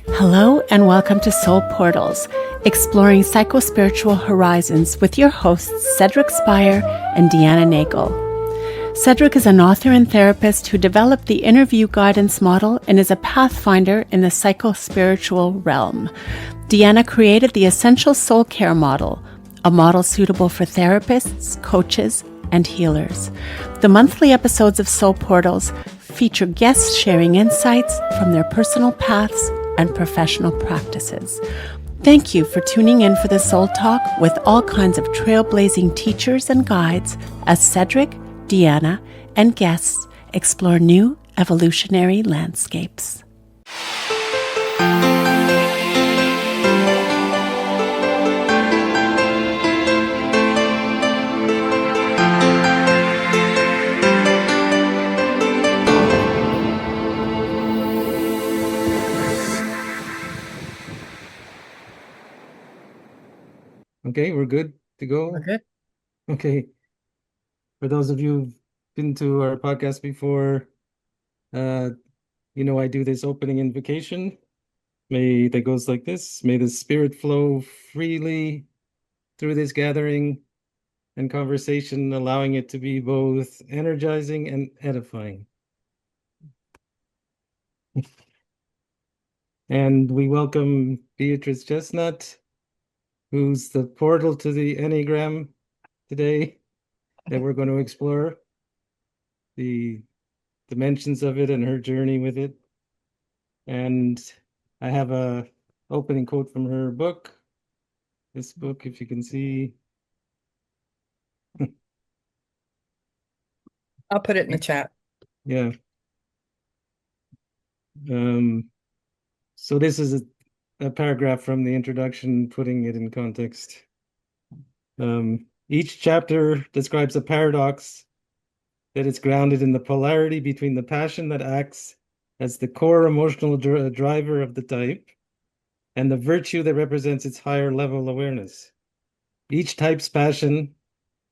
Hello and welcome to Soul Portals, exploring psychospiritual horizons with your hosts Cedric Spire and Deanna Nagel. Cedric is an author and therapist who developed the interview guidance model and is a pathfinder in the psychospiritual realm. Deanna created the Essential Soul Care model, a model suitable for therapists, coaches, and healers. The monthly episodes of Soul Portals feature guests sharing insights from their personal paths and professional practices. Thank you for tuning in for the Soul Talk with all kinds of trailblazing teachers and guides as Cedric, Deanna, and guests explore new evolutionary landscapes. Okay, we're good to go. We're good. Okay. For those of you who've been to our podcast before, I do this opening invocation. That goes like this. May the spirit flow freely through this gathering and conversation, allowing it to be both energizing and edifying. And we welcome Beatrice Chestnut, who's the portal to the Enneagram today, that we're going to explore the dimensions of it and her journey with it. And I have a opening quote from her book. This book, if you can see. I'll put it in the chat. Yeah. So this is a paragraph from the introduction, putting it in context. Each chapter describes a paradox that is grounded in the polarity between the passion that acts as the core emotional driver of the type and the virtue that represents its higher level awareness. Each type's passion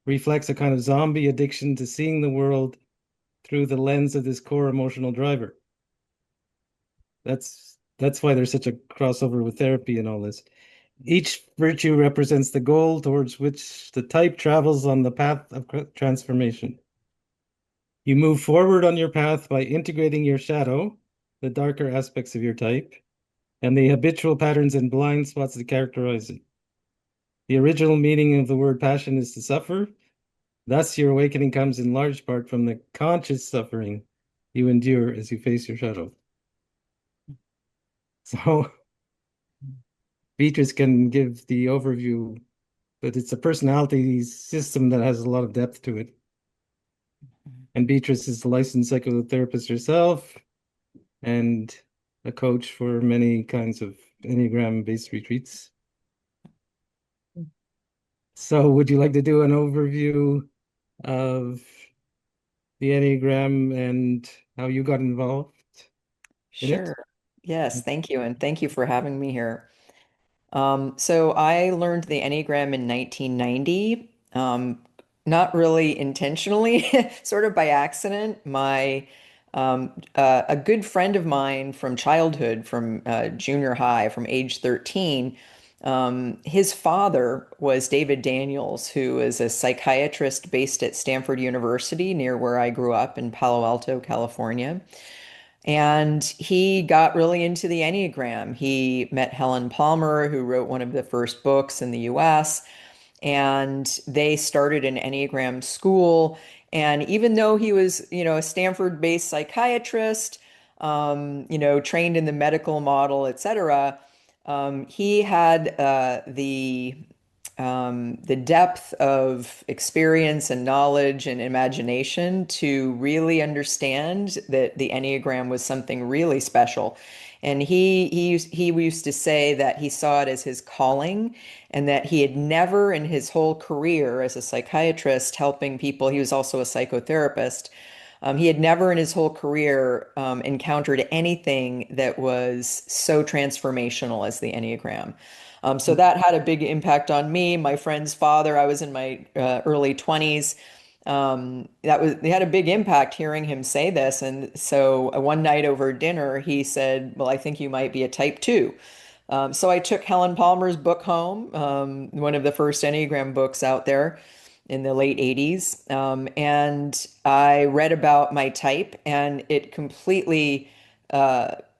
reflects a kind of zombie addiction to seeing the world through the lens of this core emotional driver. That's why there's such a crossover with therapy and all this. Each virtue represents the goal towards which the type travels on the path of transformation. You move forward on your path by integrating your shadow, the darker aspects of your type, and the habitual patterns and blind spots that characterize it. The original meaning of the word passion is to suffer. Thus, your awakening comes in large part from the conscious suffering you endure as you face your shadow. So, Beatrice can give the overview, but it's a personality system that has a lot of depth to it. And Beatrice is a licensed psychotherapist herself and a coach for many kinds of Enneagram-based retreats. So would you like to do an overview of the Enneagram and how you got involved in it? Sure. Yes, thank you. And thank you for having me here. So I learned the Enneagram in 1990, not really intentionally, sort of by accident. A good friend of mine from childhood, from junior high, from age 13, his father was David Daniels, who is a psychiatrist based at Stanford University near where I grew up in Palo Alto, California. And he got really into the Enneagram. He met Helen Palmer, who wrote one of the first books in the US, and they started an Enneagram school. And even though he was, a Stanford-based psychiatrist, trained in the medical model, et cetera, he had the depth of experience and knowledge and imagination to really understand that the Enneagram was something really special. And he used to say that he saw it as his calling and that he had never in his whole career as a psychiatrist helping people, he was also a psychotherapist, he had never in his whole career encountered anything that was so transformational as the Enneagram. So that had a big impact on me. My friend's father, I was in my early 20s. They had a big impact hearing him say this. And so one night over dinner, he said, "Well, I think you might be a type two." So I took Helen Palmer's book home, one of the first Enneagram books out there in the late 80s. And I read about my type, and it completely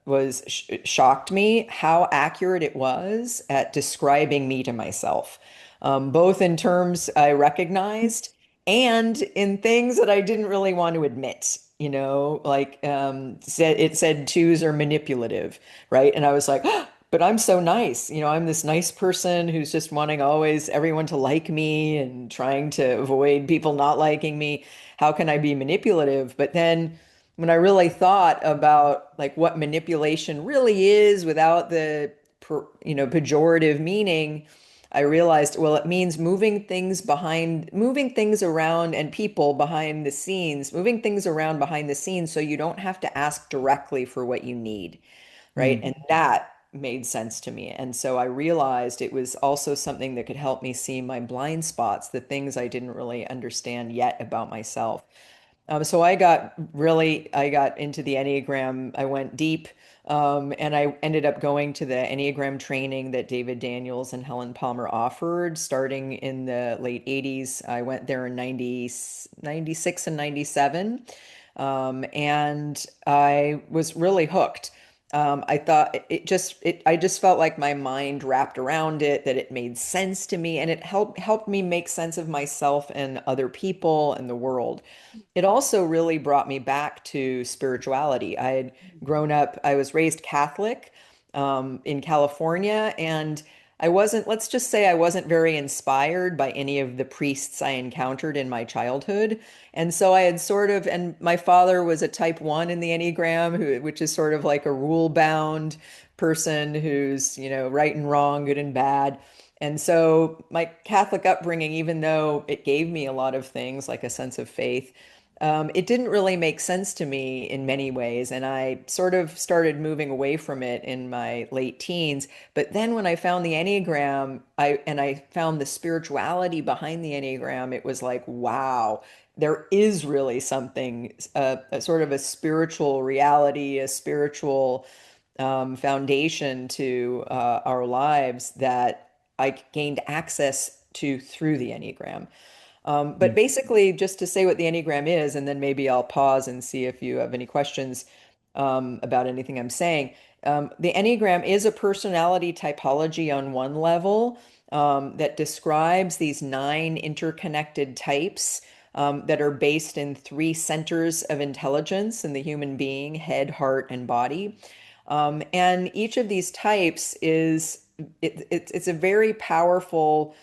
was shocked me how accurate it was at describing me to myself, both in terms I recognized and in things that I didn't really want to admit. Like it said twos are manipulative, right? And I was like, but I'm so nice. I'm this nice person who's just wanting always everyone to like me and trying to avoid people not liking me. How can I be manipulative? But then when I really thought about like what manipulation really is without the pejorative meaning, I realized, well, it means moving things around and people behind the scenes, moving things around behind the scenes so you don't have to ask directly for what you need, right? Mm. And that made sense to me. And so I realized it was also something that could help me see my blind spots, the things I didn't really understand yet about myself. So I got into the Enneagram. I went deep, and I ended up going to the Enneagram training that David Daniels and Helen Palmer offered starting in the late 80s. I went there in 96 and 97. And I was really hooked. I thought I just felt like my mind wrapped around it, that it made sense to me, and it helped me make sense of myself and other people and the world. It also really brought me back to spirituality. I was raised Catholic, in California, and let's just say I wasn't very inspired by any of the priests I encountered in my childhood. And so I had and my father was a type one in the Enneagram, which is sort of like a rule-bound person who's, right and wrong, good and bad. And so my Catholic upbringing, even though it gave me a lot of things like a sense of faith, it didn't really make sense to me in many ways, and I sort of started moving away from it in my late teens. But then when I found the Enneagram, I found the spirituality behind the Enneagram, it was like, wow, there is really something, a sort of a spiritual reality, a spiritual foundation to our lives that I gained access to through the Enneagram. But Mm. basically, just to say what the Enneagram is, and then maybe I'll pause and see if you have any questions about anything I'm saying. The Enneagram is a personality typology on one level, that describes these nine interconnected types, that are based in three centers of intelligence in the human being: head, heart, and body. And each of these types it's a very powerful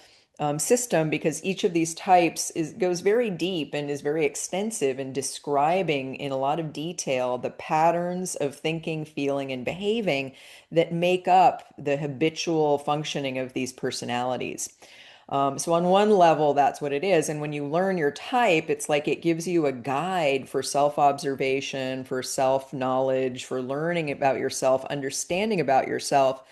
system, because each of these types goes very deep and is very extensive in describing in a lot of detail the patterns of thinking, feeling, and behaving that make up the habitual functioning of these personalities. So on one level, that's what it is. And when you learn your type, it's like it gives you a guide for self-observation, for self-knowledge, for learning about yourself, understanding about yourself,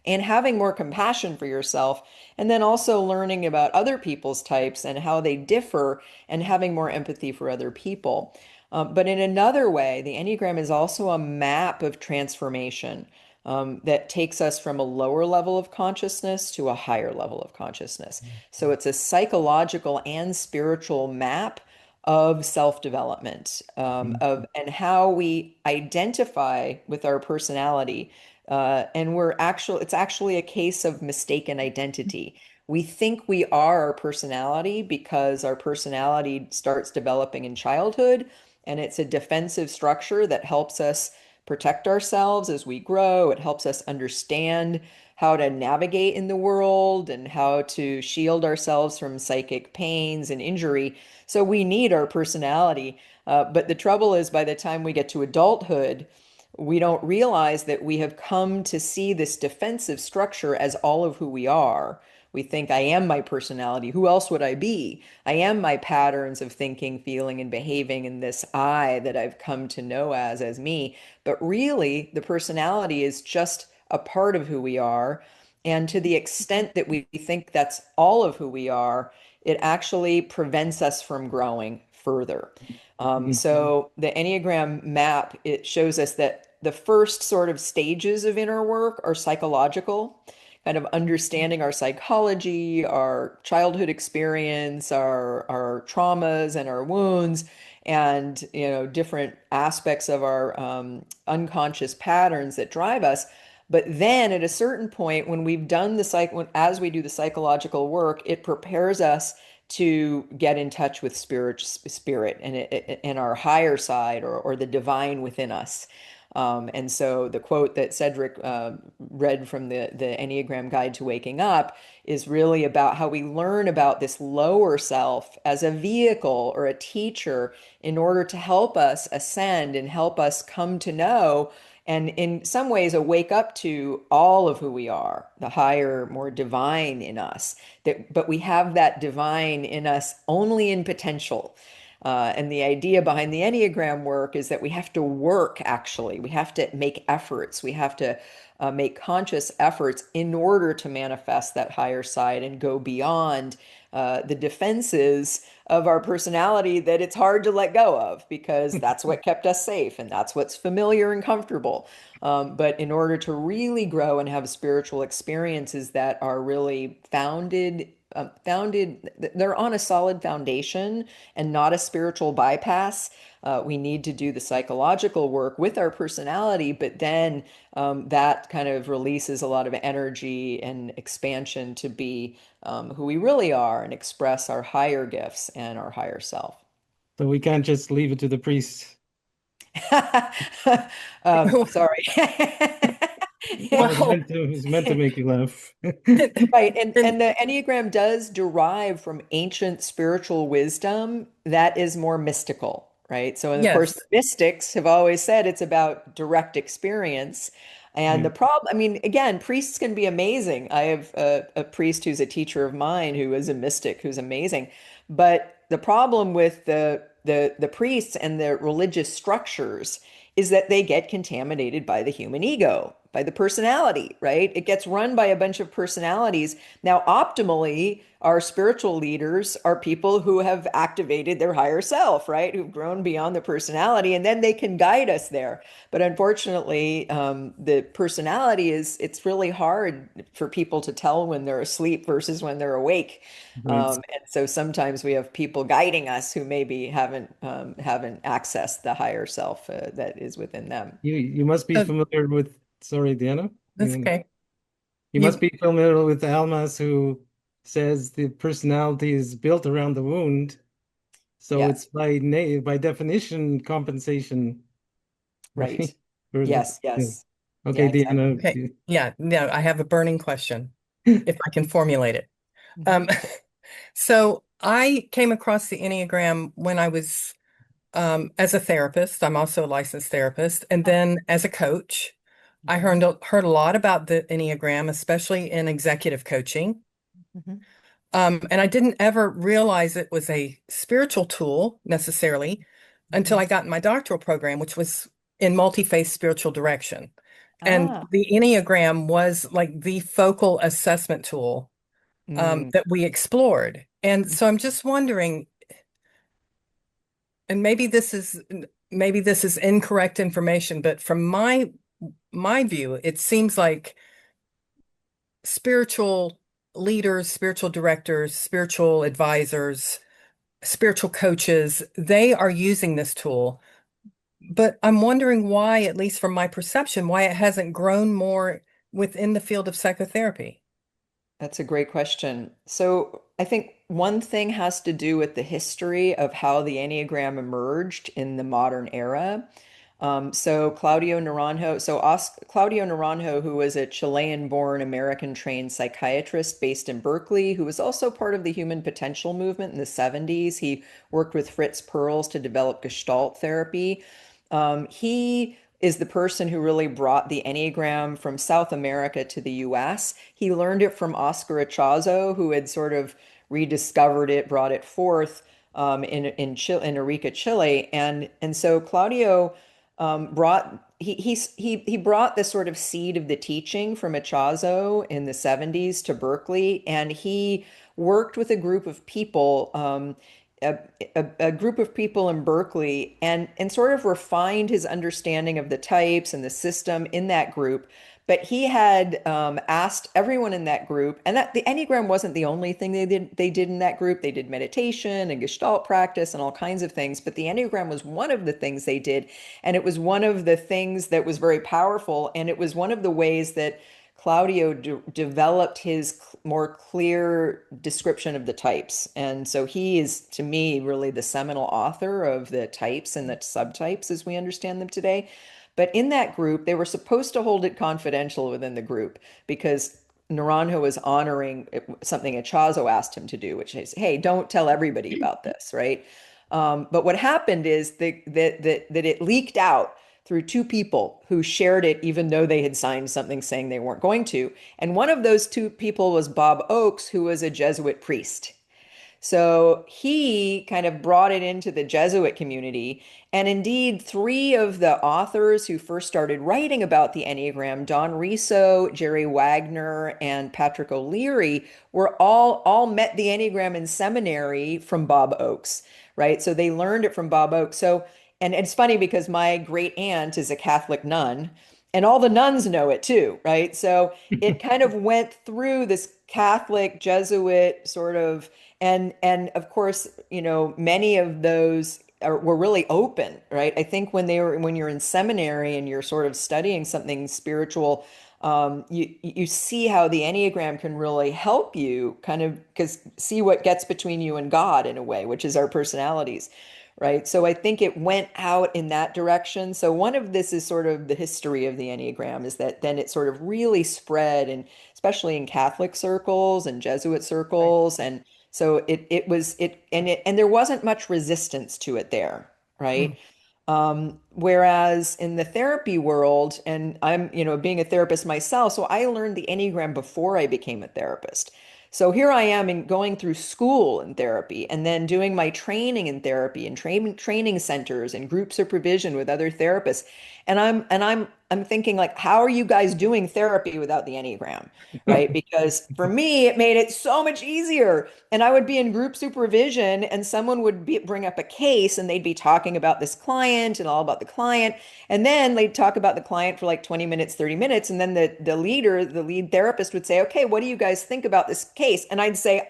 and having more compassion for yourself. And then also learning about other people's types and how they differ, and having more empathy for other people. But in another way, the Enneagram is also a map of transformation, that takes us from a lower level of consciousness to a higher level of consciousness. So it's a psychological and spiritual map of self-development, Mm. and how we identify with our personality. And it's actually a case of mistaken identity. We think we are our personality because our personality starts developing in childhood, and it's a defensive structure that helps us protect ourselves as we grow. It helps us understand how to navigate in the world and how to shield ourselves from psychic pains and injury. So we need our personality. But the trouble is, by the time we get to adulthood, we don't realize that we have come to see this defensive structure as all of who we are. We think, I am my personality. Who else would I be? I am my patterns of thinking, feeling, and behaving in this I that I've come to know as me. But really, the personality is just a part of who we are. And to the extent that we think that's all of who we are, it actually prevents us from growing further. Mhm. So the Enneagram map, it shows us that the first sort of stages of inner work are psychological, kind of understanding our psychology, our childhood experience, our traumas and our wounds, and different aspects of our unconscious patterns that drive us. But then at a certain point, when we've done as we do the psychological work, it prepares us to get in touch with spirit and our higher side, or the divine within us. And so the quote that Cedric read from the Enneagram Guide to Waking Up is really about how we learn about this lower self as a vehicle or a teacher in order to help us ascend and help us come to know, and in some ways wake up to all of who we are, the higher, more divine in us. But we have that divine in us only in potential. And the idea behind the Enneagram work is that we have to work, actually. We have to make efforts. We have to make conscious efforts in order to manifest that higher side and go beyond the defenses of our personality that it's hard to let go of, because that's what kept us safe and that's what's familiar and comfortable. But in order to really grow and have spiritual experiences that are really they're on a solid foundation and not a spiritual bypass. We need to do the psychological work with our personality, but then that kind of releases a lot of energy and expansion to be who we really are and express our higher gifts and our higher self. So we can't just leave it to the priest. Sorry. I was Well, meant to make you laugh. Right. And and and the Enneagram does derive from ancient spiritual wisdom that is more mystical, right? So, and of course, yes. the mystics have always said it's about direct experience. And the Mm. problem, I mean, again, priests can be amazing. I have a priest who's a teacher of mine who is a mystic who's amazing. But the problem with the priests and the religious structures is that they get contaminated by the human ego, by the personality, right? It gets run by a bunch of personalities. Now, optimally, our spiritual leaders are people who have activated their higher self, right? Who've grown beyond the personality, and then they can guide us there. But unfortunately, the personality it's really hard for people to tell when they're asleep versus when they're awake. Right. And so sometimes we have people guiding us who maybe haven't accessed the higher self that is within them. You must be Uh, familiar with, sorry, Diana. that's okay. You must You be familiar with Almas, who says the personality is built around the wound. So it's Yes, by definition compensation, right. right? Or Yes, yeah. yes. Okay, Yeah, exactly. Deanna. okay? Yeah. No, I have a burning question, if I can formulate it. Mhm. Um, so I came across the Enneagram when I was as a therapist. I'm also a licensed therapist, and then as a coach. I Mhm. heard a lot about the Enneagram, especially in executive coaching. Mhm. And I didn't ever realize it was a spiritual tool necessarily until Mhm. I got in my doctoral program, which was in multi-faith spiritual direction. And Ah. the Enneagram was like the focal assessment tool Mm. that we explored. And so I'm just wondering, and maybe this is incorrect information, but from my view, it seems like spiritual leaders, spiritual directors, spiritual advisors, spiritual coaches, they are using this tool. But I'm wondering why, at least from my perception, why it hasn't grown more within the field of psychotherapy. That's a great question. So I think one thing has to do with the history of how the Enneagram emerged in the modern era. Claudio Naranjo, who was a Chilean-born, American-trained psychiatrist based in Berkeley, who was also part of the human potential movement in the 70s. He worked with Fritz Perls to develop Gestalt therapy. He is the person who really brought the Enneagram from South America to the US. He learned it from Oscar Ichazo, who had sort of rediscovered it, brought it forth in Chile, in Arica, Chile, and so Claudio he brought the sort of seed of the teaching from Ichazo in the 70s to Berkeley, and he worked with a group of people, a, a group of people in Berkeley, and sort of refined his understanding of the types and the system in that group. But he had asked everyone in that group, and that the Enneagram wasn't the only thing they did in that group. They did meditation and Gestalt practice and all kinds of things, but the Enneagram was one of the things they did, and it was one of the things that was very powerful, and it was one of the ways that Claudio developed his more clear description of the types. And so he is, to me, really the seminal author of the types and the subtypes as we understand them today. But in that group, they were supposed to hold it confidential within the group because Naranjo was honoring something Echazo asked him to do, which is, hey, don't tell everybody about this, right? But what happened is that it leaked out through two people who shared it, even though they had signed something saying they weren't going to. And one of those two people was Bob Oakes, who was a Jesuit priest. So he kind of brought it into the Jesuit community. And indeed, three of the authors who first started writing about the Enneagram, Don Riso, Jerry Wagner, and Patrick O'Leary, were all met the Enneagram in seminary from Bob Oakes, right? So they learned it from Bob Oakes. So, and it's funny because my great aunt is a Catholic nun, and all the nuns know it too, right? So it kind of went through this Catholic Jesuit sort of, and of course, many of those were really open, right? I think when you're in seminary and you're sort of studying something spiritual, you see how the Enneagram can really help you kind of because see what gets between you and God in a way, which is our personalities, right? So I think it went out in that direction. So one of this is sort of the history of the Enneagram is that then it sort of really spread, and especially in Catholic circles and Jesuit Right. circles, and so it was it and there wasn't much resistance to it there, Mm. right? Whereas in the therapy world, and I'm, being a therapist myself, so I learned the Enneagram before I became a therapist. So here I am in going through school in therapy and then doing my training in therapy and training centers and group supervision with other therapists. And I'm thinking like, how are you guys doing therapy without the Enneagram? Right? Because for me, it made it so much easier. And I would be in group supervision and someone would bring up a case and they'd be talking about this client and all about the client. And then they'd talk about the client for like 20 minutes, 30 minutes. And then the lead therapist would say, okay, what do you guys think about this case? And I'd say,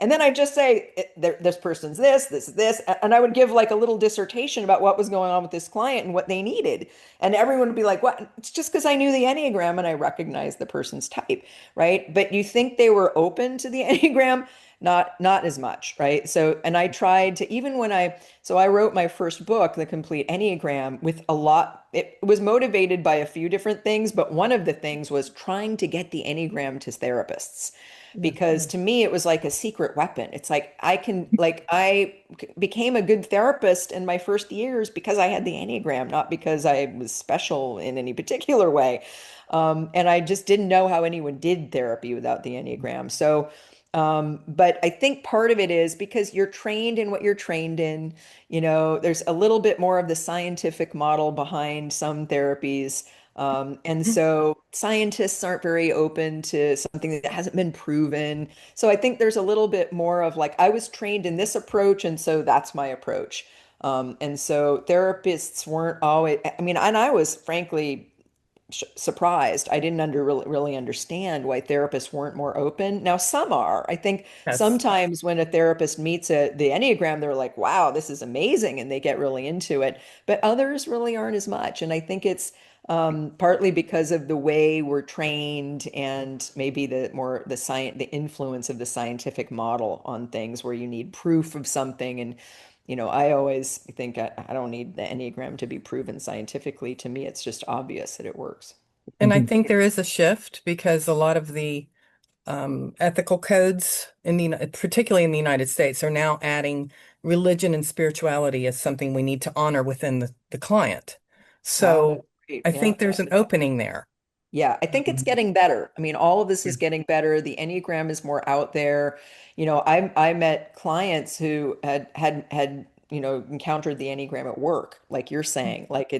and then I'd just say, this person's this, and I would give like a little dissertation about what was going on with this client and what they needed. And everyone would be like, what? It's just because I knew the Enneagram and I recognized the person's type, right? But you think they were open to the Enneagram? Not as much, right? So, and I tried to, even when so I wrote my first book, The Complete Enneagram, with a lot, it was motivated by a few different things, but one of the things was trying to get the Enneagram to therapists because to me it was like a secret weapon. It's like I became a good therapist in my first years because I had the Enneagram, not because I was special in any particular way. And I just didn't know how anyone did therapy without the Enneagram. So, but I think part of it is because you're trained in what you're trained in. There's a little bit more of the scientific model behind some therapies. And so scientists aren't very open to something that hasn't been proven. So I think there's a little bit more of like, I was trained in this approach, and so that's my approach. And so therapists weren't always, I mean, and I was frankly surprised. I didn't really understand why therapists weren't more open. Now, some are. I think Yes. sometimes when a therapist meets the Enneagram, they're like, wow, this is amazing, and they get really into it. But others really aren't as much. And I think it's partly because of the way we're trained and maybe the influence of the scientific model on things where you need proof of something. And I always think I don't need the Enneagram to be proven scientifically. To me, it's just obvious that it works. And I think there is a shift because a lot of the ethical codes particularly in the United States, are now adding religion and spirituality as something we need to honor within the client. Wow, that's So great. I Yeah. think there's an opening there. Yeah, I think it's getting better. I mean, all of this is getting better. The Enneagram is more out there. I met clients who had encountered the Enneagram at work, like you're saying. Like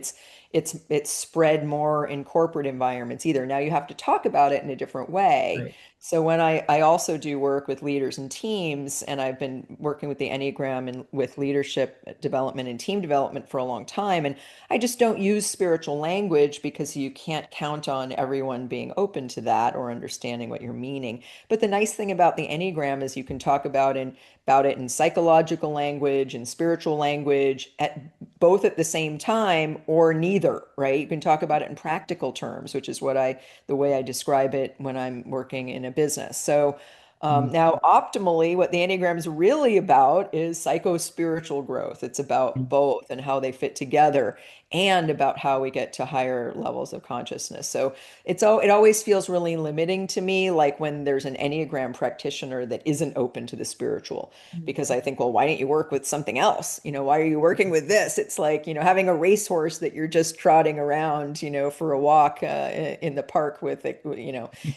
it's spread more in corporate environments either. Now you have to talk about it in a different way. Right. So when I also do work with leaders and teams, and I've been working with the Enneagram and with leadership development and team development for a long time, and I just don't use spiritual language because you can't count on everyone being open to that or understanding what you're meaning. But the nice thing about the Enneagram is you can talk about it in psychological language and spiritual language at both at the same time or neither, right? You can talk about it in practical terms, which is the way I describe it when I'm working in a business. So Mm. now, optimally, what the Enneagram is really about is psychospiritual growth. It's about both and how they fit together, and about how we get to higher levels of consciousness. So it always feels really limiting to me, like when there's an Enneagram practitioner that isn't open to the spiritual, because I think, well, why don't you work with something else? Why are you working with this? It's like, having a racehorse that you're just trotting around, for a walk in the park with it,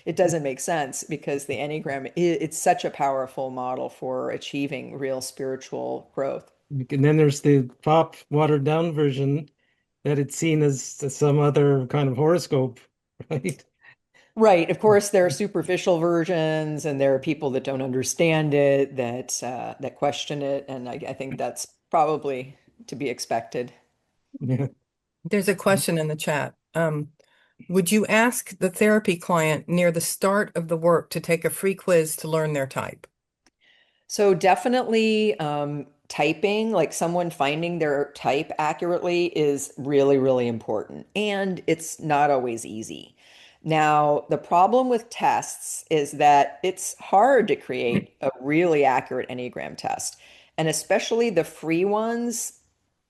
it doesn't make sense, because the Enneagram, it's such a powerful model for achieving real spiritual growth. And then there's the pop watered down version that it's seen as some other kind of horoscope, right? Right. Of course, there are superficial versions, and there are people that don't understand it, that question it, and I think that's probably to be expected. Yeah. There's a question in the chat. Would you ask the therapy client near the start of the work to take a free quiz to learn their type? So definitely typing, like someone finding their type accurately, is really, really important. And it's not always easy. Now, the problem with tests is that it's hard to create a really accurate Enneagram test. And especially the free ones,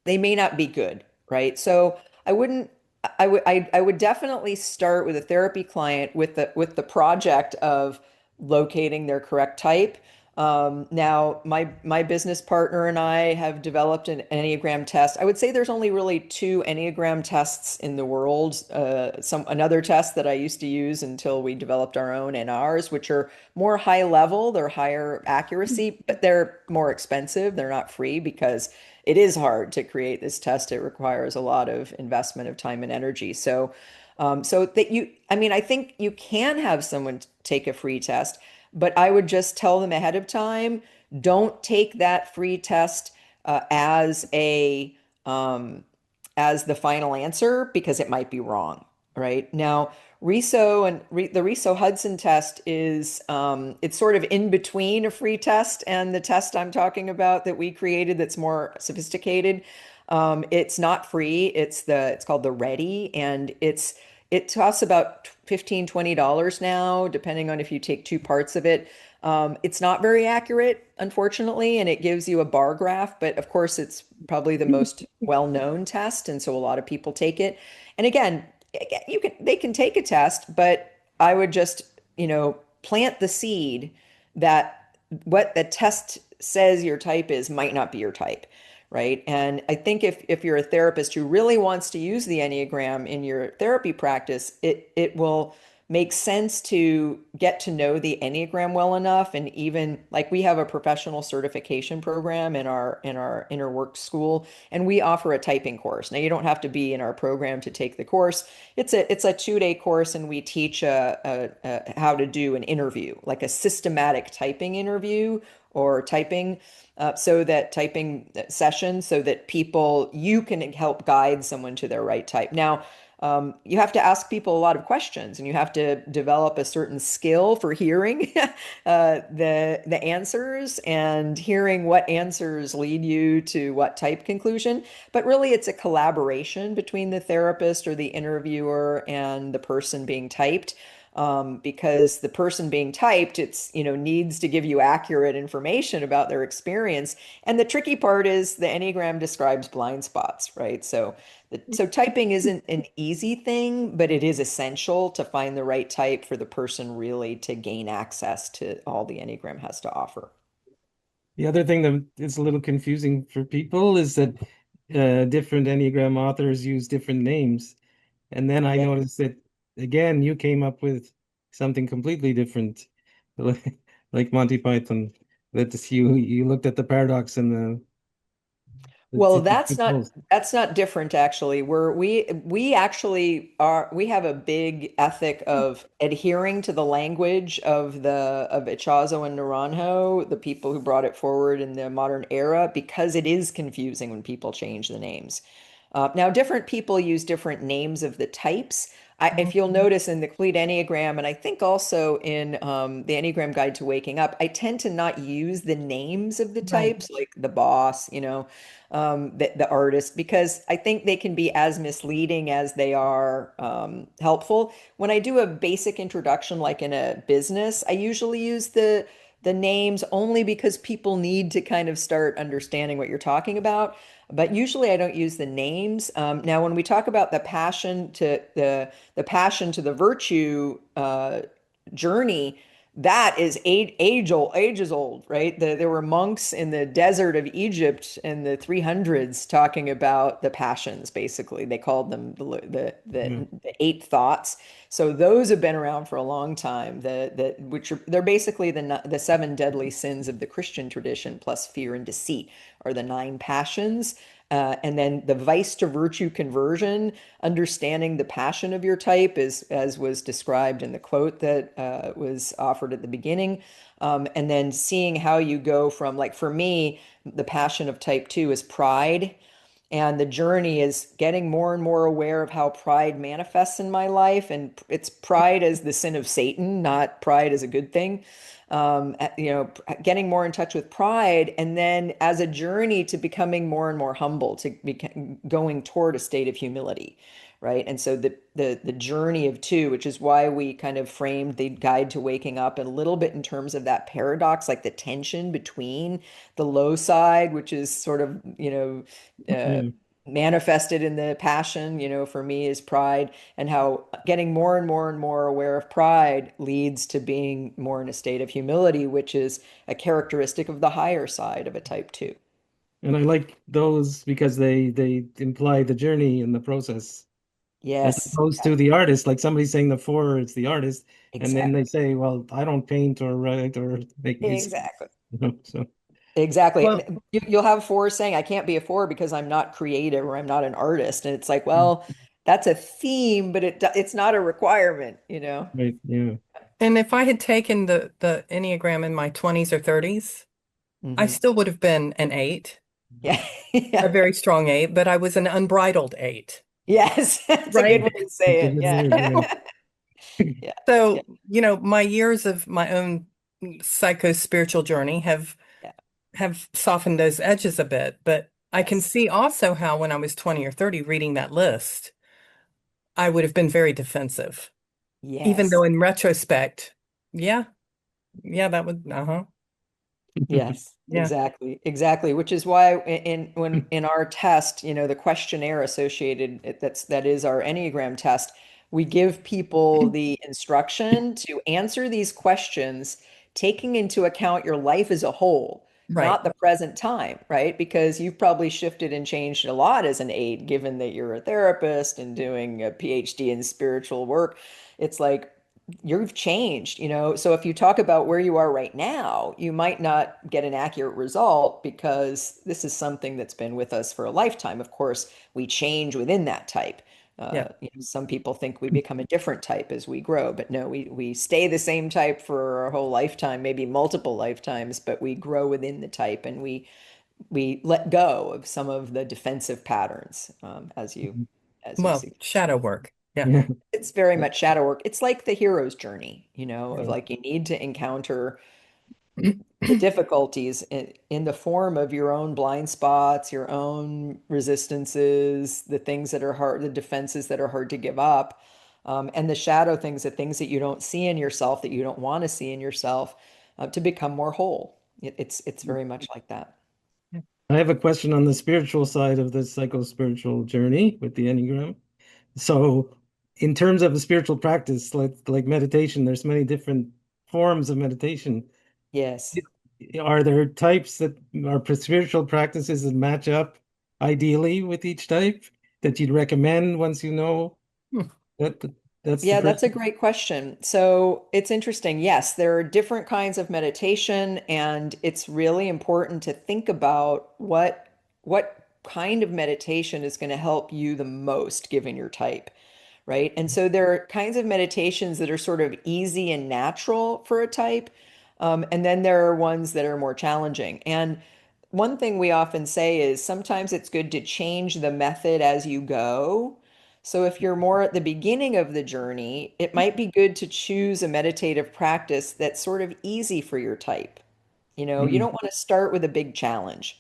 they may not be good, right? So I wouldn't I would definitely start with a therapy client with the project of locating their correct type. Now, my business partner and I have developed an Enneagram test. I would say there's only really two Enneagram tests in the world. Another test that I used to use until we developed our own and ours, which are more high level, they're higher accuracy, but they're more expensive. They're not free because it is hard to create this test. It requires a lot of investment of time and energy. So that I mean, I think you can have someone take a free test, but I would just tell them ahead of time, don't take that free test as um, as the final answer, because it might be wrong. Right now, the Riso Hudson test is it's sort of in between a free test and the test I'm talking about that we created that's more sophisticated. It's not free. It's called the Ready, and it costs about $15-20 now, depending on if you take two parts of it. It's not very accurate, unfortunately, and it gives you a bar graph, but of course, it's probably the most well-known test, and so a lot of people take it. And again, they can take a test, but I would just, plant the seed that what the test says your type is might not be your type, right? And I think if you're a therapist who really wants to use the Enneagram in your therapy practice, it will make sense to get to know the Enneagram well enough. And even like, we have a professional certification program in our inner work school, and we offer a typing course. Now, you don't have to be in our program to take the course. It's a 2-day course, and we teach how to do an interview, like a systematic typing interview, or typing session, so that you can help guide someone to their right type. Now, you have to ask people a lot of questions, and you have to develop a certain skill for hearing the answers, and hearing what answers lead you to what type conclusion. But really, it's a collaboration between the therapist or the interviewer and the person being typed. Because the person being typed, needs to give you accurate information about their experience. And the tricky part is the Enneagram describes blind spots, right? So typing isn't an easy thing, but it is essential to find the right type for the person really to gain access to all the Enneagram has to offer. The other thing that is a little confusing for people is that different Enneagram authors use different names. And then I noticed that, again, you came up with something completely different, like Monty Python, that you looked at the paradox and the Well, It's proposed. that's not different actually. We actually are we have a big ethic of adhering to the language of the of Ichazo and Naranjo, the people who brought it forward in the modern era, because it is confusing when people change the names. Now, different people use different names of the types. If you'll notice in the Complete Enneagram, and I think also in the Enneagram Guide to Waking Up, I tend to not use the names of the Right. types, like the boss, the artist, because I think they can be as misleading as they are helpful. When I do a basic introduction, like in a business, I usually use the names only because people need to kind of start understanding what you're talking about. But usually I don't use the names. Now, when we talk about the passion to the virtue journey, that is ages old, right? There were monks in the desert of Egypt in the 300s talking about the passions. Basically, they called them Yeah. the eight thoughts. So those have been around for a long time. They're basically the seven deadly sins of the Christian tradition, plus fear and deceit, are the nine passions. And then the vice to virtue conversion, understanding the passion of your type, is as was described in the quote that was offered at the beginning. And then seeing how you go from, like for me, the passion of type 2 is pride. And the journey is getting more and more aware of how pride manifests in my life. And it's pride as the sin of Satan, not pride as a good thing. Getting more in touch with pride, and then as a journey to becoming more and more humble, to going toward a state of humility, right? And so the journey of two, which is why we kind of framed the guide to waking up a little bit in terms of that paradox, like the tension between the low side, which is sort of, uh, Yeah. manifested in the passion, for me is pride, and how getting more and more and more aware of pride leads to being more in a state of humility, which is a characteristic of the higher side of a type 2. And I like those because they imply the journey and the process, as Yes, opposed to the artist. Like somebody saying the four is the artist, and then they exactly. say, "Well, I don't paint or write or make music." Exactly. So Exactly. Well, And you'll have fours saying, I can't be a four because I'm not creative or I'm not an artist. And it's like, mm, well, that's a theme, but it's not a requirement. right, yeah. and if I had taken the Enneagram in my 20s or 30s, I Hmm. still would have been an eight, Yeah. a Yeah. very strong eight, but I was an unbridled eight. Yes. That's a good Right. way to It's say a it. good Yeah. word, yeah. Yeah. Yeah. So, my years of my own psycho-spiritual journey Yeah. have softened those edges a bit, but I can Yes. see also how when I was 20 or 30 reading that list, I would have been very defensive. Even though Yes. in retrospect, yeah, yeah, that would, Yes, yeah, exactly, exactly. Which is why when in our test, the questionnaire associated that is our Enneagram test, we give people the instruction to answer these questions, taking into account your life as a whole, right. not the present time, right? Because you've probably shifted and changed a lot as an aide, given that you're a therapist and doing a PhD in spiritual work. It's like you've changed. So if you talk about where you are right now, you might not get an accurate result because this is something that's been with us for a lifetime. Of course, we change within that type. Yeah. Some people think we become a different type as we grow, but no, we stay the same type for our whole lifetime, maybe multiple lifetimes, but we grow within the type, and we let go of some of the defensive patterns, as you Well, see. shadow work. Yeah. Yeah. It's very much shadow work. It's like the hero's journey, of Right. like you need to encounter the difficulties in the form of your own blind spots, your own resistances, the things that are hard, the defenses that are hard to give up, and the shadow things, the things that you don't see in yourself, that you don't want to see in yourself, to become more whole. It's very much like that. I have a question on the spiritual side of the psychospiritual journey with the Enneagram. So, in terms of a spiritual practice, like meditation, there's many different forms of meditation. Yes. Are there types that are spiritual practices that match up ideally with each type that you'd recommend once you know Hmm. that that's the Yeah, that's a person? great question. So it's interesting. Yes, there are different kinds of meditation, and it's really important to think about what kind of meditation is going to help you the most given your type, right? And so there are kinds of meditations that are sort of easy and natural for a type. And then there are ones that are more challenging. And one thing we often say is sometimes it's good to change the method as you go. So if you're more at the beginning of the journey, it might be good to choose a meditative practice that's sort of easy for your type. You Mm. don't want to start with a big challenge,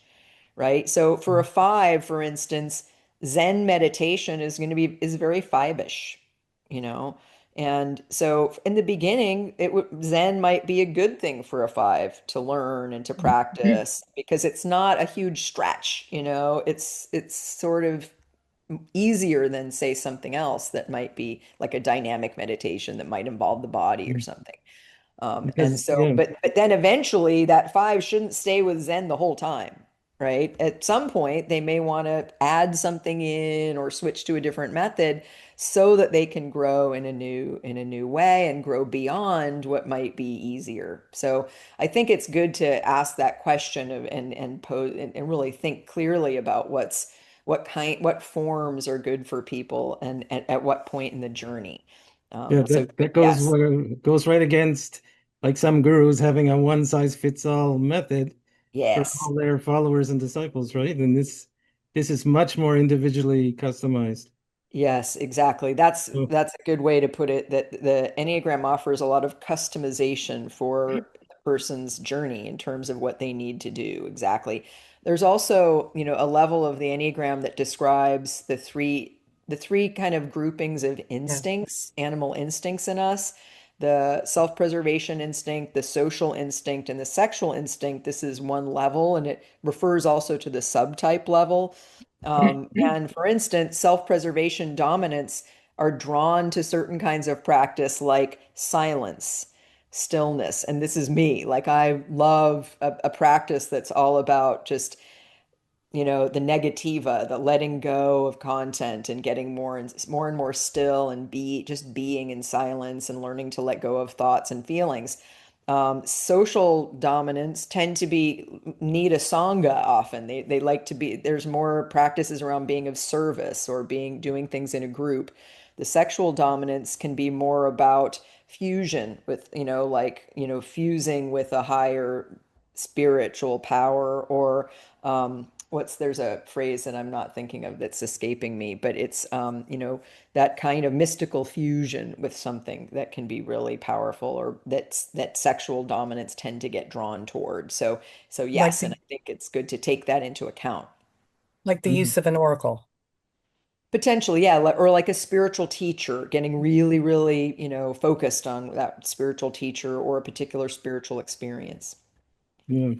right? So for a five, for instance, Zen meditation is very five-ish, you know. And so in the beginning, Zen might be a good thing for a five to learn and to practice because it's not a huge stretch, It's sort of easier than say something else that might be like a dynamic meditation that might involve the body or something. And Because so, yeah, but then eventually that five shouldn't stay with Zen the whole time, right? At some point, they may want to add something in or switch to a different method so that they can grow in a new way and grow beyond what might be easier. So I think it's good to ask that question of and pose and really think clearly about what forms are good for people and at what point in the journey. yeah, So that yes. goes right against like some gurus having a one size fits all method for Yes. all their followers and disciples, right? And this is much more individually customized. Yes, exactly. That's So, that's a good way to put it, that the Enneagram offers a lot of customization for the person's journey in terms of what they need to do. Exactly. There's also, a level of the Enneagram that describes the three kind of groupings of Yeah. instincts, animal instincts in us, the self-preservation instinct, the social instinct, and the sexual instinct. This is one level, and it refers also to the subtype level. And for instance, self-preservation dominants are drawn to certain kinds of practice like silence, stillness. And this is me. Like I love a practice that's all about just, the negativa, the letting go of content and getting and more still and just being in silence and learning to let go of thoughts and feelings. Social dominants tend to need a sangha often. They like to be, there's more practices around being of service or doing things in a group. The sexual dominance can be more about fusion with, fusing with a higher spiritual power or there's a phrase that I'm not thinking of that's escaping me, but it's that kind of mystical fusion with something that can be really powerful, or that sexual dominants tend to get drawn toward. So Like yes, and the I think it's good to take that into account. like the mm, use of an oracle. Potentially, yeah, or like a spiritual teacher, getting really, really, focused on that spiritual teacher or a particular spiritual experience. yeah.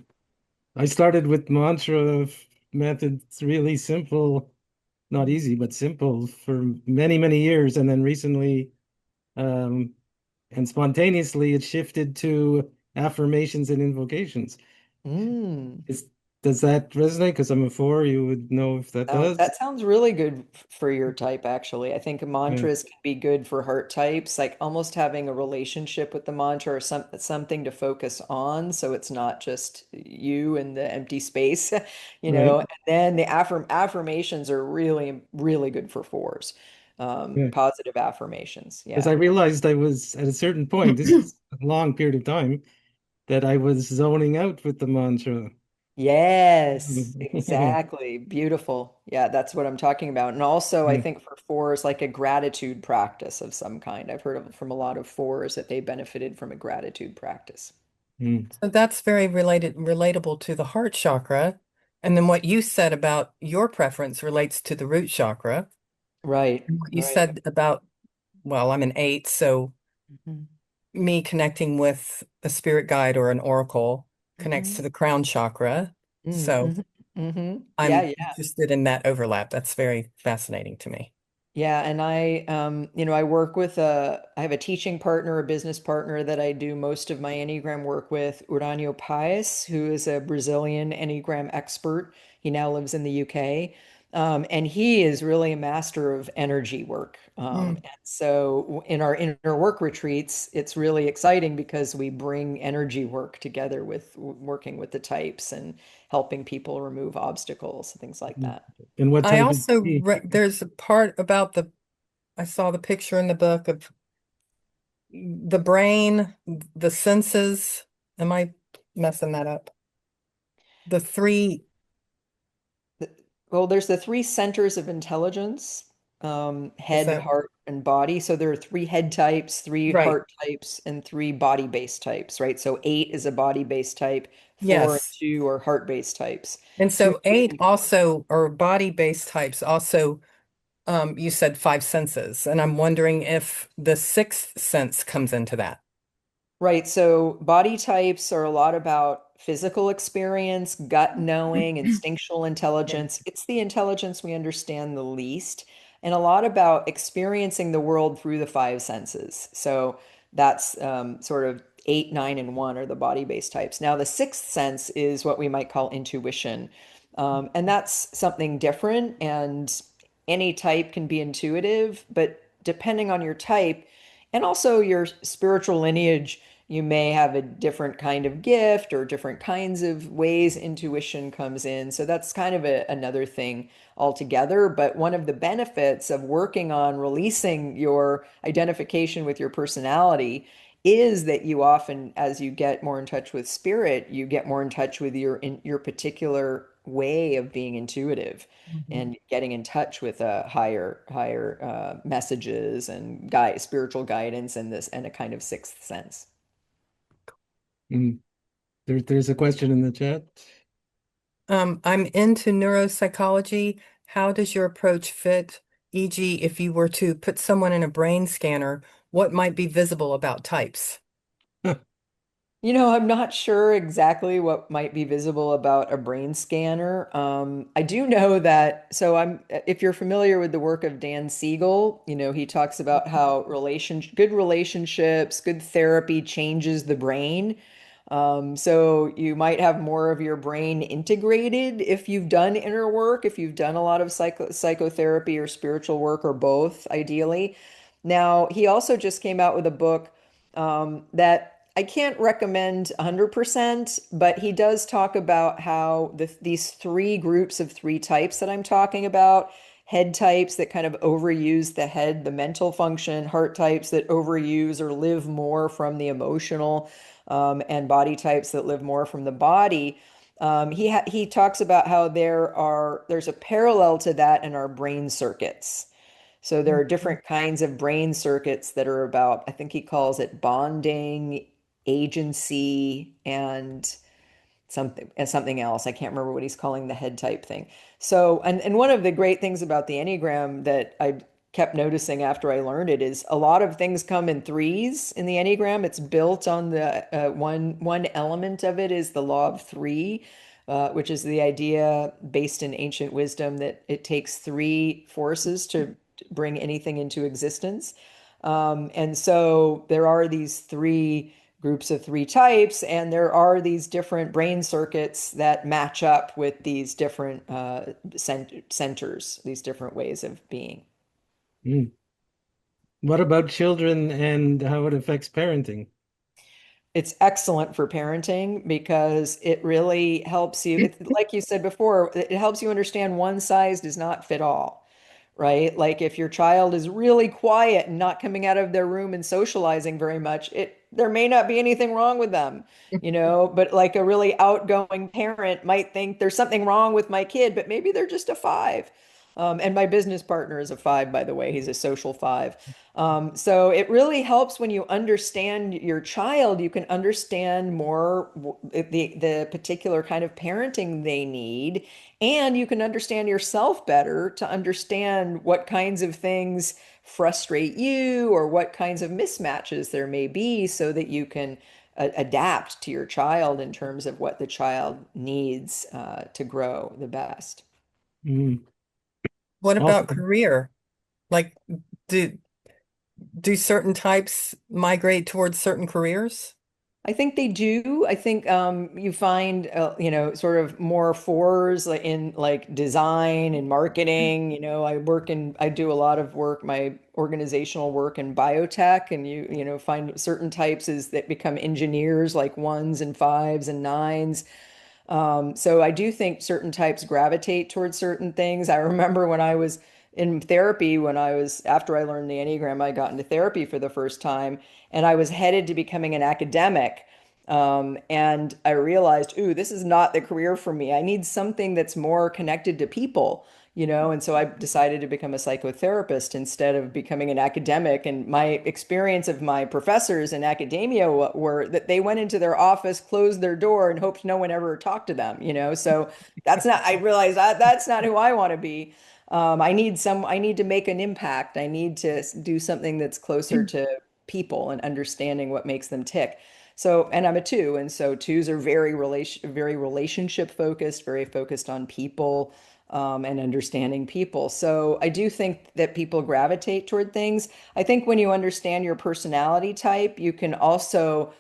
I started with mantra methods, really simple, not easy, but simple for many, many years. And then recently, um, and spontaneously, it shifted to affirmations and invocations. Mm. Is, does that resonate? Because I'm a four, you would know if that does. That sounds really good for your type, actually. I think Yeah, mantras can be good for heart types, like almost having a relationship with the mantra or something to focus on, so it's not just you and the empty space, right. And then the affirmations are really, really good for fours. Yeah. Positive affirmations. Because I Yeah. realized I was at a certain point, this is a long period of time, that I was zoning out with the mantra. Yes, exactly. Beautiful. Yeah, that's what I'm talking about. And also, I Yeah. think for fours, like a gratitude practice of some kind. I've heard from a lot of fours that they benefited from a gratitude practice. Mm. So that's very relatable to the heart chakra. And then what you said about your preference relates to the root chakra. Right, And what you right. said about, well, I'm an eight, so Mhm, me connecting with a spirit guide or an oracle connects to mhm, the crown chakra. So mhm, Yeah, I'm yeah. interested in that overlap. That's very fascinating to me. Yeah, and I have a teaching partner, a business partner that I do most of my Enneagram work with, Uranio Paes, who is a Brazilian Enneagram expert. He now lives in the UK. And he is really a master of energy work. Mm. And so in our inner work retreats, it's really exciting because we bring energy work together with working with the types and helping people remove obstacles, things like Mhm. that. And what I type is also he? there's a part about I saw the picture in the book of the brain, the senses. Am I messing that up? The three, Well, there's the three centers of intelligence, is head, that heart, and body. So there are three head types, three right? heart types, and three body-based types, right? So 8 is a body-based type, 4 and Yes. 2 are heart-based types. And 2, so 3, eight and also, or body-based types also, you said five senses, and I'm wondering if the sixth sense comes into that. Right. So body types are a lot about physical experience, gut knowing, instinctual Yeah. intelligence. It's the intelligence we understand the least, and a lot about experiencing the world through the five senses. So that's sort of 8, 9, and 1 are the body-based types. Now, the sixth sense is what we might call intuition. And that's something different. And any type can be intuitive, but depending on your type and also your spiritual lineage, you may have a different kind of gift or different kinds of ways intuition comes in. So that's kind of another thing altogether. But one of the benefits of working on releasing your identification with your personality is that you often, as you get more in touch with spirit, you get more in touch with your particular way of being intuitive Mhm. and getting in touch with higher messages and spiritual guidance and this and a kind of sixth sense. Mm. There's a question in the chat. I'm into neuropsychology. How does your approach fit? E.g., if you were to put someone in a brain scanner, what might be visible about types? I'm not sure exactly what might be visible about a brain scanner. I do know that, if you're familiar with the work of Dan Siegel, he talks about how good relationships, good therapy changes the brain. So you might have more of your brain integrated if you've done inner work, if you've done a lot of psychotherapy or spiritual work or both, ideally. Now, he also just came out with a book that I can't recommend 100%, but he does talk about how these three groups of three types that I'm talking about, head types that kind of overuse the head, the mental function, heart types that overuse or live more from the emotional, and body types that live more from the body. He talks about how there's a parallel to that in our brain circuits. So there are different kinds of brain circuits that are about, I think he calls it bonding, agency, and something else. I can't remember what he's calling the head type thing. So, and one of the great things about the Enneagram that I kept noticing after I learned it is a lot of things come in threes in the Enneagram. It's built on the one element of it is the law of three, which is the idea based in ancient wisdom that it takes three forces to bring anything into existence. And so there are these three groups of three types, and there are these different brain circuits that match up with these different centers, these different ways of being. Mm. What about children and how it affects parenting? It's excellent for parenting because it really helps you. It's like you said before, it helps you understand one size does not fit all, right? Like if your child is really quiet and not coming out of their room and socializing very much, there may not be anything wrong with them, but like a really outgoing parent might think there's something wrong with my kid, but maybe they're just a 5. And my business partner is a 5, by the way. He's a social 5. So it really helps when you understand your child. You can understand more the particular kind of parenting they need, and you can understand yourself better to understand what kinds of things frustrate you or what kinds of mismatches there may be so that you can adapt to your child in terms of what the child needs to grow the best. Mm. What Also, about career? Like, do do certain types migrate towards certain careers? I think they do. I think you find sort of more fours like in like design and marketing. I do a lot of work, my organizational work in biotech, and you find certain types is that become engineers like ones and fives and nines. So I do think certain types gravitate towards certain things. I remember when I was in therapy, after I learned the Enneagram, I got into therapy for the first time, and I was headed to becoming an academic. And I realized, ooh, this is not the career for me. I need something that's more connected to people, and so I decided to become a psychotherapist instead of becoming an academic. And my experience of my professors in academia were that they went into their office, closed their door, and hoped no one ever talked to them. So I realized that's not who I want to be. I need to make an impact. I need to do something that's closer to people and understanding what makes them tick. So, and I'm a two, and so twos are very relationship focused, very focused on people, and understanding people. So I do think that people gravitate toward things. I think when you understand your personality type, you can also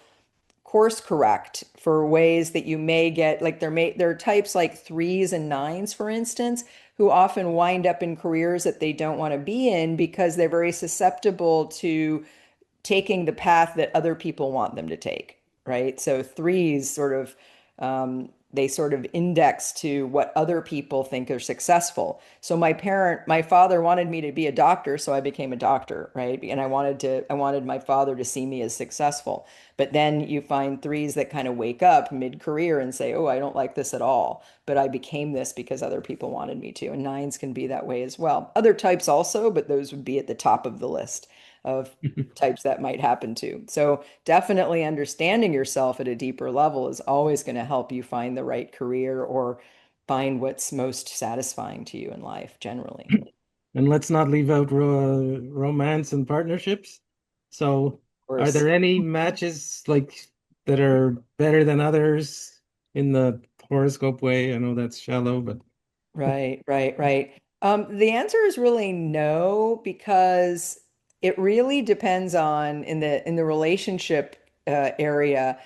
course correct for ways that you may get like there are types like threes and nines, for instance, who often wind up in careers that they don't want to be in because they're very susceptible to taking the path that other people want them to take, right? So threes they sort of index to what other people think are successful. So my father wanted me to be a doctor, so I became a doctor, right? And I wanted my father to see me as successful. But then you find threes that kind of wake up mid-career and say, "Oh, I don't like this at all, but I became this because other people wanted me to." And nines can be that way as well. Other types also, but those would be at the top of the list of types that might happen to. So definitely understanding yourself at a deeper level is always going to help you find the right career or find what's most satisfying to you in life generally. And let's not leave out romance and partnerships. So, Of are course. there any matches like that are better than others in the horoscope way? I know that's shallow, but Right, right, right. The answer is really no, because it really depends on in the relationship area.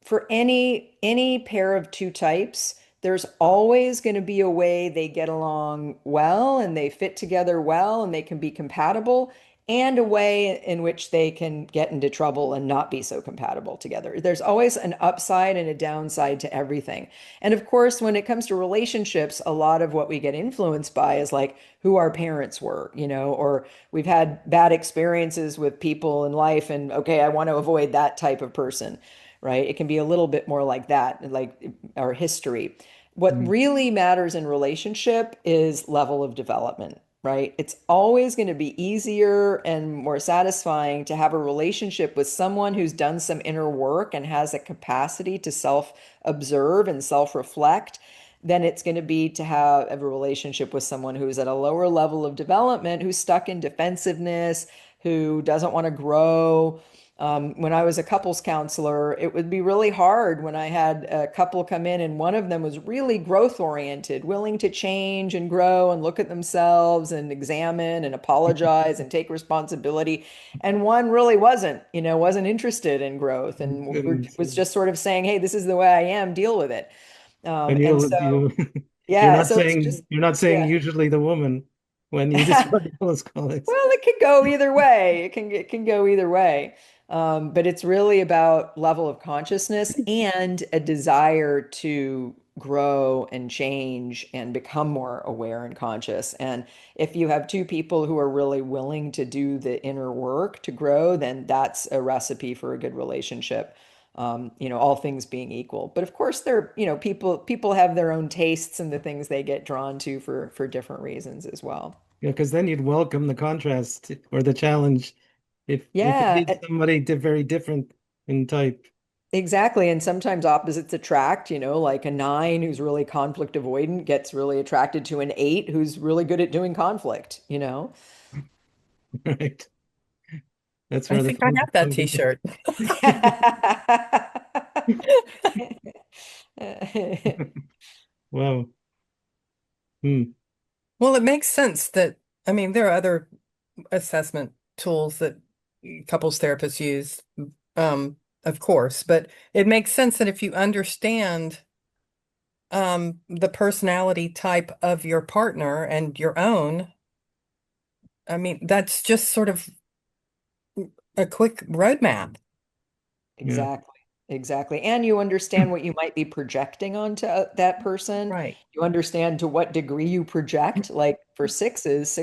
For any pair of two types, there's always going to be a way they get along well and they fit together well and they can be compatible, and a way in which they can get into trouble and not be so compatible together. There's always an upside and a downside to everything. And of course, when it comes to relationships, a lot of what we get influenced by is like who our parents were, or we've had bad experiences with people in life, and okay, I want to avoid that type of person, right? It can be a little bit more like that, like our history. What mm, really matters in relationship is level of development, right? It's always going to be easier and more satisfying to have a relationship with someone who's done some inner work and has a capacity to self-observe and self-reflect than it's going to be to have a relationship with someone who's at a lower level of development, who's stuck in defensiveness, who doesn't want to grow. When I was a couples counselor, it would be really hard when I had a couple come in and one of them was really growth oriented, willing to change and grow and look at themselves and examine and apologize and take responsibility. And one really wasn't interested in growth and and was just sort of saying, "Hey, this is the way I am, deal with it." And so, you yeah, so it's just, you're not saying yeah. usually the woman when you describe those colors. Well, it could go either way. It can go either way. But it's really about level of consciousness and a desire to grow and change and become more aware and conscious. And if you have two people who are really willing to do the inner work to grow, then that's a recipe for a good relationship. All things being equal. But of course, people have their own tastes and the things they get drawn to for different reasons as well. Yeah, because then you'd welcome the contrast or the challenge if it Yeah, is somebody very different in type. exactly. And sometimes opposites attract, like a nine who's really conflict avoidant gets really attracted to an eight who's really good at doing conflict. Right. That's I rather think I have that t-shirt. Wow. Hmm. Well, it makes sense that, I mean, there are other assessment tools that couples therapists use. of course, but it makes sense that if you understand the personality type of your partner and your own, I mean, that's just sort of a quick roadmap. Yeah. Exactly. Exactly. And you understand what you might be projecting onto that person. Right. You understand to what degree you project. Like for sixes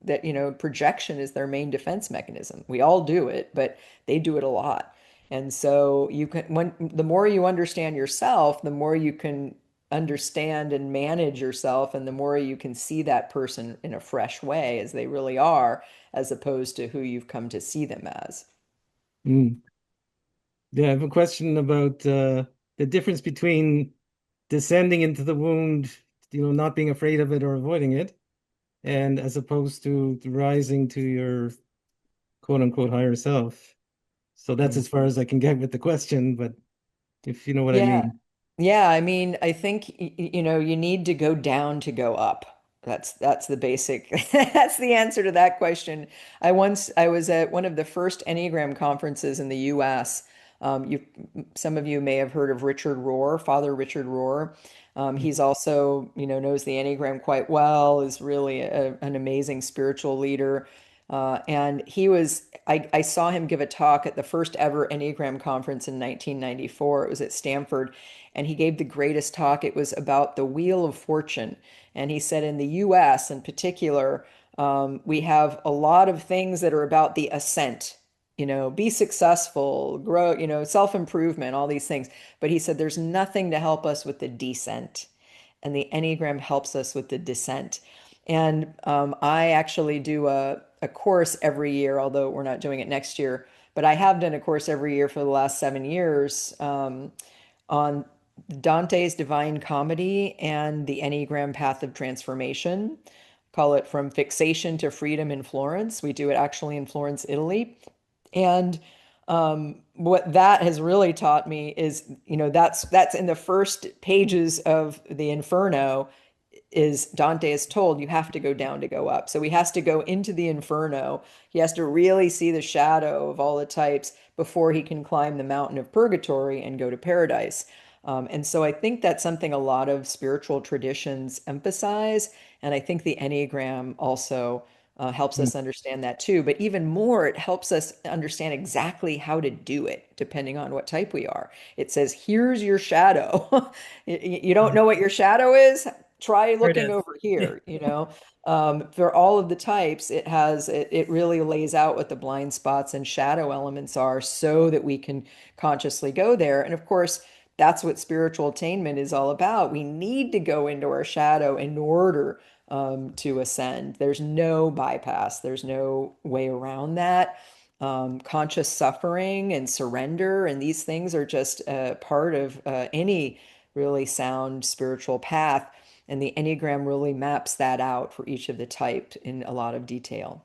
that, projection is their main defense mechanism. We all do it, but they do it a lot. And so the more you understand yourself, the more you can understand and manage yourself, and the more you can see that person in a fresh way as they really are, as opposed to who you've come to see them as. Mm. Yeah, I have a question about the difference between descending into the wound, not being afraid of it or avoiding it, and as opposed to rising to your quote unquote higher self. So that's Mm. as far as I can get with the question, but if you know what I Yeah. mean. Yeah, I mean, I think you need to go down to go up. That's the basic that's the answer to that question. I was at one of the first Enneagram conferences in the US. Some of you may have heard of Richard Rohr, Father Richard Rohr. He's also, knows the Enneagram quite well, is really an amazing spiritual leader. And I saw him give a talk at the first ever Enneagram conference in 1994. It was at Stanford, and he gave the greatest talk. It was about the Wheel of Fortune. And he said in the US in particular, we have a lot of things that are about the ascent, be successful, grow, self-improvement, all these things. But he said there's nothing to help us with the descent. And the Enneagram helps us with the descent. And I actually do a course every year, although we're not doing it next year. But I have done a course every year for the last 7 years on Dante's Divine Comedy and the Enneagram Path of Transformation. Call it From Fixation to Freedom in Florence. We do it actually in Florence, Italy. And what that has really taught me is, that's in the first pages of the Inferno. Is Dante is told you have to go down to go up. So he has to go into the Inferno. He has to really see the shadow of all the types before he can climb the mountain of purgatory and go to paradise. And so I think that's something a lot of spiritual traditions emphasize. And I think the Enneagram also helps Mm. us understand that too. But even more, it helps us understand exactly how to do it, depending on what type we are. It says, here's your shadow. You don't know what your shadow is? Try There it looking is. over Yeah. here, For all of the types, it really lays out what the blind spots and shadow elements are so that we can consciously go there. And of course, that's what spiritual attainment is all about. We need to go into our shadow in order to ascend. There's no bypass, there's no way around that. Conscious suffering and surrender, and these things are just part of any really sound spiritual path. And the Enneagram really maps that out for each of the type in a lot of detail.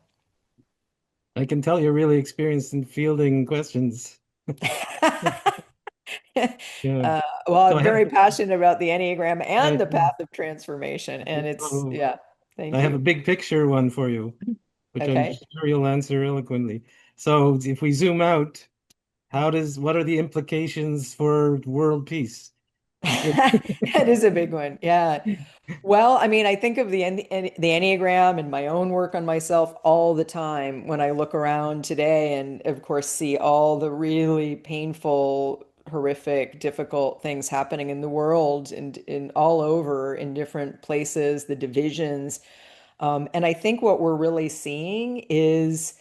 I can tell you're really experienced in fielding questions. Yeah. Well, So I'm very passionate about the Enneagram and I, the path of transformation. And so yeah, I thank have a you. big picture one for you, which I'm Okay. sure you'll answer eloquently. So if we zoom out, what are the implications for world peace? That is a big one. Yeah. Well, I mean, I think of the Enneagram and my own work on myself all the time when I look around today and, of course, see all the really painful, horrific, difficult things happening in the world and in all over in different places, the divisions. And I think what we're really seeing is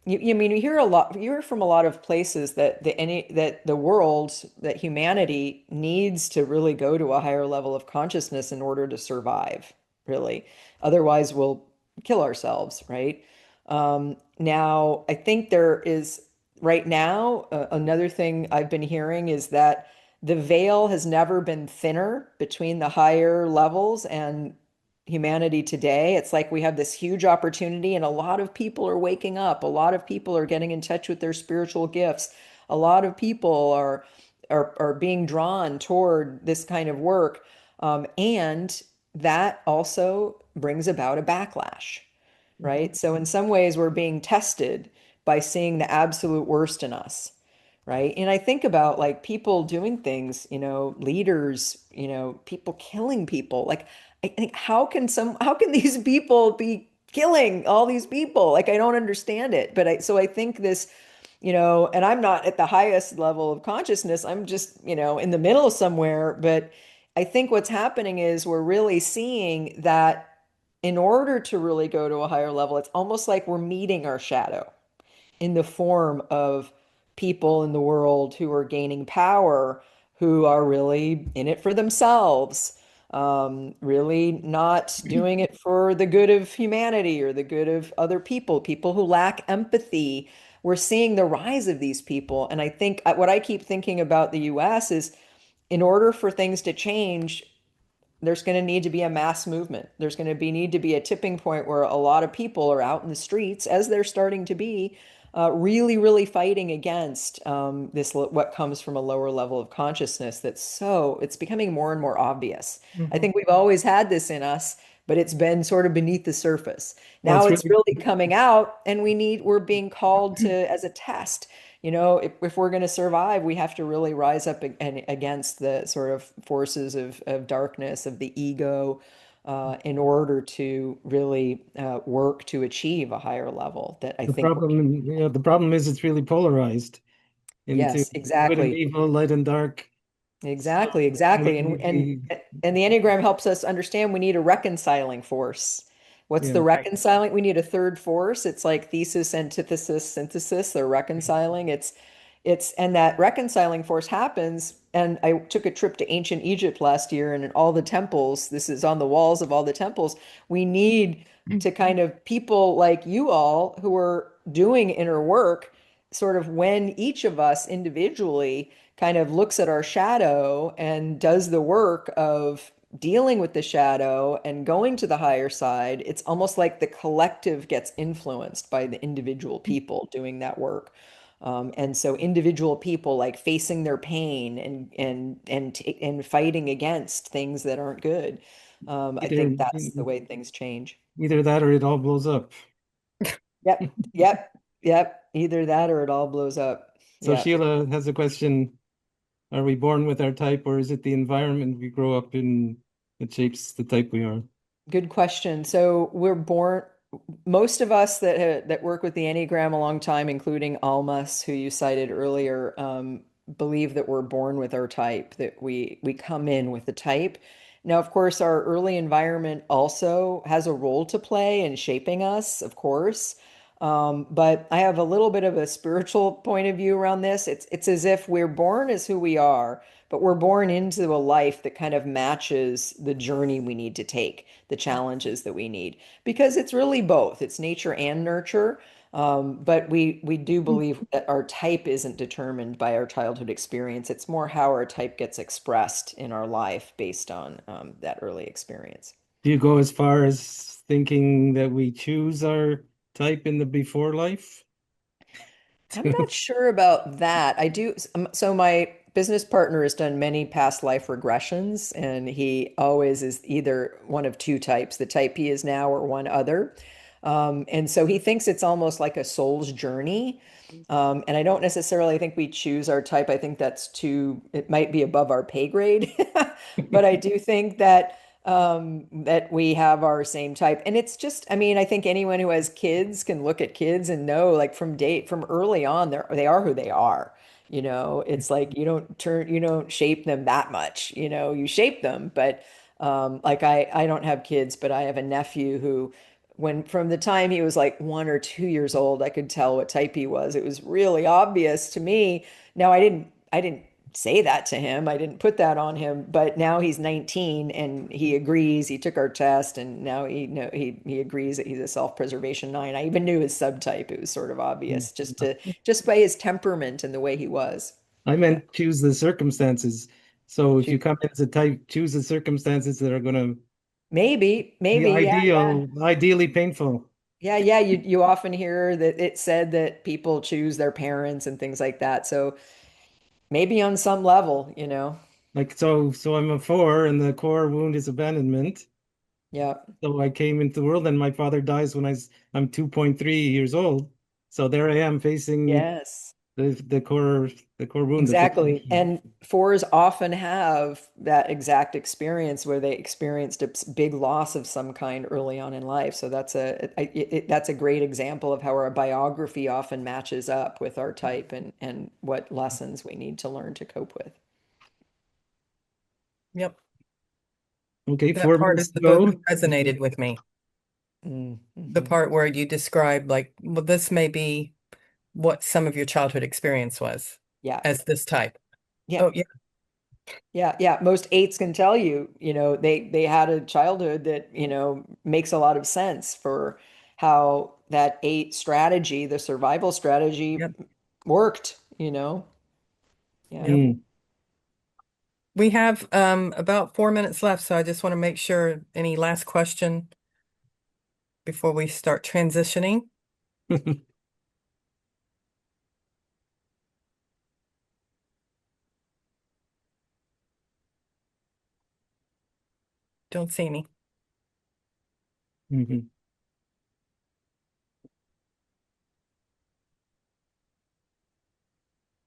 you hear a lot, you hear from a lot of places that that the world, that humanity needs to really go to a higher level of consciousness in order to survive, really. Otherwise, we'll kill ourselves, right? Now, I think there is right now another thing I've been hearing is that the veil has never been thinner between the higher levels and humanity today. It's like we have this huge opportunity, and a lot of people are waking up. A lot of people are getting in touch with their spiritual gifts. A lot of people are being drawn toward this kind of work, and that also brings about a backlash, right? So in some ways, we're being tested by seeing the absolute worst in us. right? And I think about like people doing things, leaders, people killing people. Like I think how can these people be killing all these people? Like I don't understand it. So I think this, and I'm not at the highest level of consciousness. I'm just, in the middle somewhere, but I think what's happening is we're really seeing that in order to really go to a higher level, it's almost like we're meeting our shadow in the form of people in the world who are gaining power, who are really in it for themselves, really not doing it for the good of humanity or the good of other people, people who lack empathy. We're seeing the rise of these people. And I think what I keep thinking about the US is in order for things to change, there's going to need to be a mass movement. There's going to need to be a tipping point where a lot of people are out in the streets, as they're starting to be, really, really fighting against this what comes from a lower level of consciousness. It's becoming more and more obvious. I Mhm. think we've always had this in us, but it's been sort of beneath the surface. Well, Now it's it's really really coming out, and we're being called to as a test. If we're going to survive, we have to really rise up and against the sort of forces of darkness, of the ego, in order to really work to achieve a higher level that I the think we're, problem. The problem is it's really polarized into yes, good and exactly. evil, light and dark. So, Exactly, and exactly. we, And the Enneagram helps us understand we need a reconciling force. What's yeah, the reconciling? We need a third force. It's like thesis, antithesis, synthesis. They're reconciling. And that reconciling force happens. And I took a trip to ancient Egypt last year, and in all the temples, this is on the walls of all the temples. We need to kind of people like you all who are doing inner work, sort of when each of us individually kind of looks at our shadow and does the work of dealing with the shadow and going to the higher side, it's almost like the collective gets influenced by the individual people doing that work. And so individual people like facing their pain and fighting against things that aren't good. I either think that's the way things change. either that or it all blows up. Yep, yep, yep. Either that or it all blows up. So Yep. Sheila has a question. Are we born with our type, or is it the environment we grow up in that shapes the type we are? Good question. So we're born, most of us that work with the Enneagram a long time, including Almas, who you cited earlier, believe that we're born with our type, that we come in with the type. Now, of course, our early environment also has a role to play in shaping us, of course. But I have a little bit of a spiritual point of view around this. It's as if we're born as who we are, but we're born into a life that kind of matches the journey we need to take, the challenges that we need, because it's really both. It's nature and nurture. But we do believe that our type isn't determined by our childhood experience. It's more how our type gets expressed in our life based on that early experience. Do you go as far as thinking that we choose our type in the before life? I'm not sure about that. I do. So my business partner has done many past life regressions, and he always is either one of two types, the type he is now or one other. And so he thinks it's almost like a soul's journey. And I don't necessarily think we choose our type. I think it might be above our pay grade. But I do think that we have our same type. And it's just, I mean, I think anyone who has kids can look at kids and know, like from early on, they are who they are. It's like you don't shape them that much. You shape them, but like I don't have kids, but I have a nephew who, when from the time he was like 1 or 2 years old, I could tell what type he was. It was really obvious to me. Now I didn't say that to him. I didn't put that on him, but now he's 19 and he agrees. He took our test and now he agrees that he's a self-preservation 9. I even knew his subtype. It was sort of obvious just by his temperament and the way he was. I Yeah. meant choose the circumstances. So if Shoot. you come in as a type, choose the circumstances that are going to be Maybe, yeah, yeah. ideally painful. Yeah, yeah, you often hear that it said that people choose their parents and things like that. So maybe on some level. Like so I'm a 4 and the core wound is abandonment. Yeah. So I came into the world and my father dies when I'm 2.3 years old. So there I am facing Yes. the core wound, the Exactly. fixation. And fours often have that exact experience where they experienced a big loss of some kind early on in life. So that's a great example of how our biography often matches up with our type and what lessons we need to learn to cope with. Yep. Okay, That four part minutes of to the book go. resonated with me. The Mm-hmm. part where you described, like, well, this may be what some of your childhood experience was Yeah. as this type. Yeah. Oh, yeah. Yeah. Most eights can tell you, they had a childhood that, makes a lot of sense for how that eight strategy, the survival strategy, Yep. worked. Yeah. Yep. Mm. We have about 4 minutes left, so I just want to make sure any last question before we start transitioning. Don't see any. Mhm.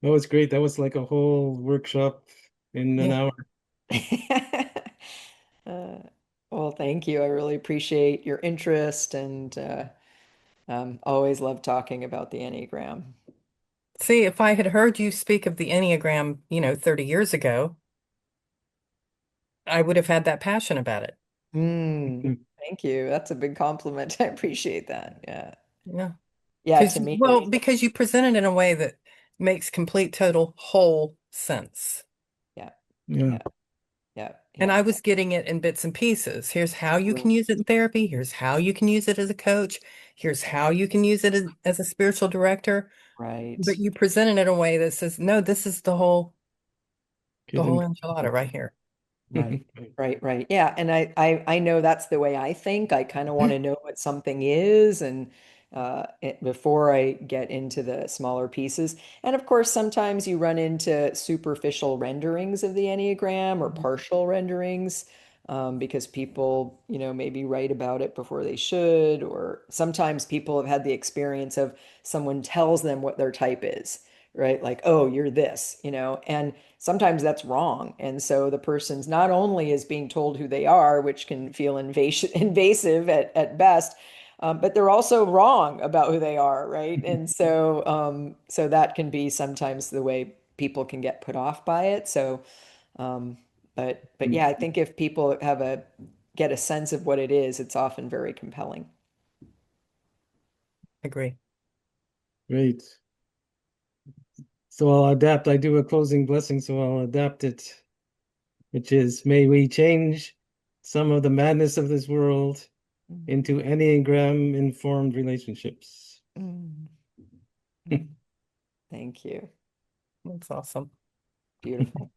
That was great. That was like a whole workshop in an Yeah. hour. Uh, well, thank you. I really appreciate your interest and always love talking about the Enneagram. See, if I had heard you speak of the Enneagram, 30 years ago, I would have had that passion about it. Thank you. That's a big compliment. I appreciate that. Yeah. Yeah. Yeah, to me, Because you present it in a way that makes complete, total, whole sense. yeah, Yeah. yeah, yeah, And yeah. I was getting it in bits and pieces. Here's how you can use it in therapy. Here's how you can use it as a coach. Here's how you can use it as a spiritual director. Right. But you present it in a way that says, no, this is the whole Give them. enchilada right here. Right, right. Yeah, and I know that's the way I think. I kind of want to know what something is, and before I get into the smaller pieces. And of course, sometimes you run into superficial renderings of the Enneagram or partial renderings, because people, maybe write about it before they should, or sometimes people have had the experience of someone tells them what their type is, right? Like, oh, you're this, and sometimes that's wrong. And so the person's not only is being told who they are, which can feel invasive at best, but they're also wrong about who they are, right? And so that can be sometimes the way people can get put off by it. So, but yeah, I think if people get a sense of what it is, it's often very compelling. Agree. Great. So I'll adapt. I do a closing blessing, so I'll adapt it, which is, may we change some of the madness of this world into Enneagram informed relationships. Mm. Mm. Thank you. That's awesome. Beautiful.